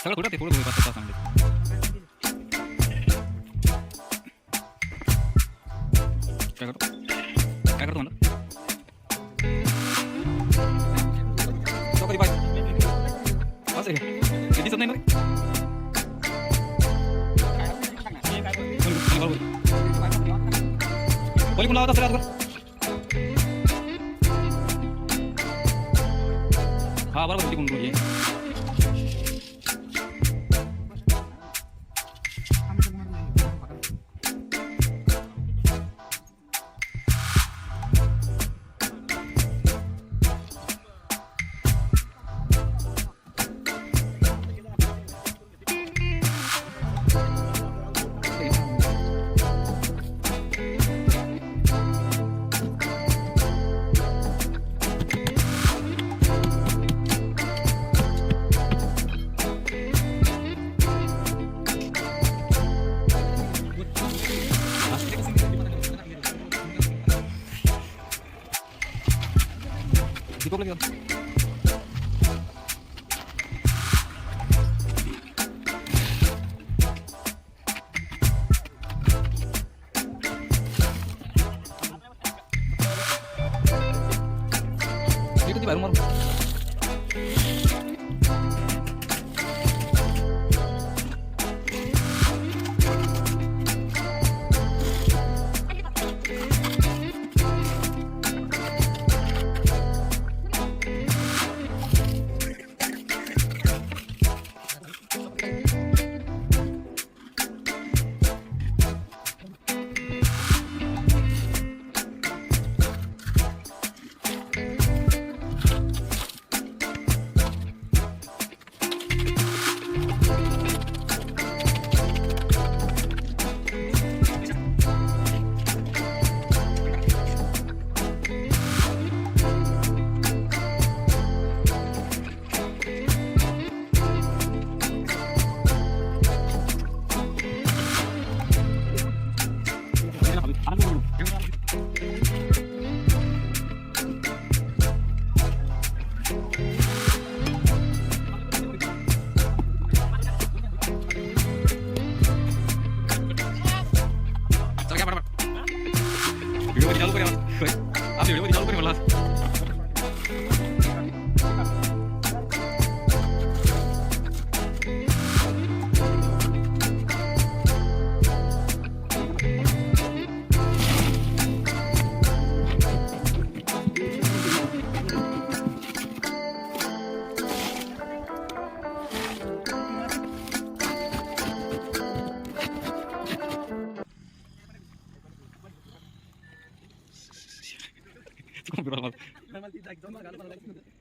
सगळं थोडं ते थोडं 5 तासामध्ये काय करतो म्हणलं तो कधी पाहिजे असं आहे दिसत नाही ना रे कोण लावत असेल हा बरोबर तिकडून घे dikop lagi kan itu di baru mau चालू करें आप वीडियो चालू करें मला Normal tidak,